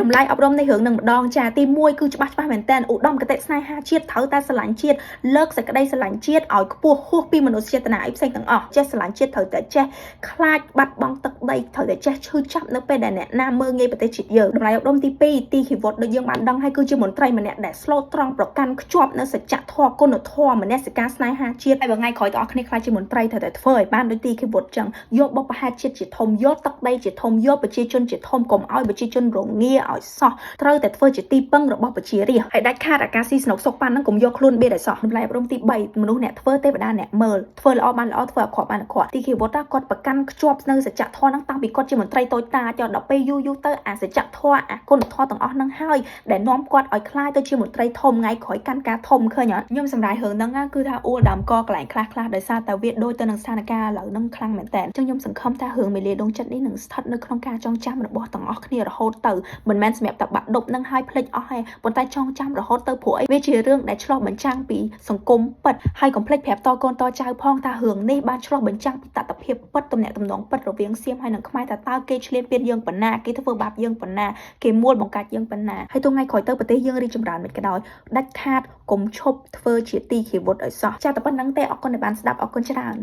តម្លៃអប់រំនៃរឿងនឹងម្ដងចាទី1គឺច្បាស់មែនតើឧត្តមកតេស្នេហាជាតិត្រូវតែស្រឡាញ់ជាតិលើកសេចក្តីស្រឡាញ់ជាតិឲ្យខ្ពស់ហួសពីមនុស្សចេតនាអីផ្សេងទាំងអស់ចេះស្រឡាញ់ជាតិត្រូវតែចេះខ្លាចបាត់បង់ទឹកដីត្រូវតែចេះឈឺចាប់នៅពេលដែលអ្នកណាមើលងាយប្រទេសជាតិយើងតម្លៃអប់រំទី2ទីជីវិតដូចយើងបានដឹងហើយគឺជាមន្ត្រីម្នាក់ដែលស្លូតត្រង់ប្រកាន់ខ្ជាប់នៅសច្ចធម៌គុណធម៌មនសិការស្នេហាជាតិហើយថ្ងៃក្រោយទាំងអស់គ្នាខ្លាចជាមន្ត្រីត្រូវតែធ្វើឲ្យបានដូចទីជីវិតចឹងយកបុព្វហេតុជាតិជាធំយកទឹកដីជាធំយកប្រជាជនជាធំកុំឲ្យប្រជាជនរងាឲ្យសោះត្រូវតែធ្វើជាទីពឹងរបស់ប្រជារាស្ត្រហើយដាច់ខាតអាការស៊ីស្នុកសុកប៉ាន់ហ្នឹងកុំយកខ្លួនបៀតឲ្យសោះតម្លៃអប់រំទី3មនុស្សអ្នកធ្វើទេវតាអ្នកមើលធ្វើល្អបានល្អធ្វើអាក្រក់បានអាក្រក់ទីជីវិតគាត់ប្រកាន់ខ្ជាប់នៅសច្ចធម៌ហ្នឹងតាំងពីគាត់ជាមន្ត្រីតូចតាចដល់ពេលយូរទៅអាសច្ចធម៌អាគុណធម៌ទាំងអស់ហ្នឹងហើយដែលនាំគាត់ឲ្យខ្លាយទៅជាមន្ត្រីធំថ្ងៃក្រោយកាន់ការធំឃើញអត់ខ្ញុំសម្រាប់រឿងហ្នឹងគឺថាអួលដើមកកន្លែងខ្លះដោយសារតែវាដូចទៅនឹងស្ថានភាពឥឡូវហ្នឹងខ្លាំងមែនតើអញ្ចឹងខ្ញុំសង្ឃឹមថារឿងមេលាដងចិត្តនេះនឹងស្ថិតនៅក្នុងការចងចាំរបស់ទាំងអស់គ្នារហូតទៅមិនមែនសម្រាប់តែបាក់ដប់នឹងឲ្យភ្លេចអស់ទេប៉ុន្តែចងចាំរហូតទៅព្រោះអីវាជារឿងដែលឆ្លុះបញ្ចាំងពីសង្គមពិតហើយកុំភ្លេចប្រាប់តកូនតចៅផងថារឿងនេះបានឆ្លុះបញ្ចាំងពីតថភាពពិតទំនាក់ទំនងពិតរវាងសៀមហើយនិងខ្មែរតើគេឆ្លៀនពៀនយើងប៉ុណ្ណាគេធ្វើបាបយើងប៉ុណ្ណាគេមួលបង្កាច់យើងប៉ុណ្ណាហើយទៅថ្ងៃក្រោយទៅប្រទេសយើងរីកចម្រើនមិនក៏ដោយដាច់ខាតកុំឈប់ធ្វើជាទីជីវិតឲ្យសោះចាតែប៉ុណ្្នឹងទេអរគុណដែលបានស្ដាប់អរគុណច្រើន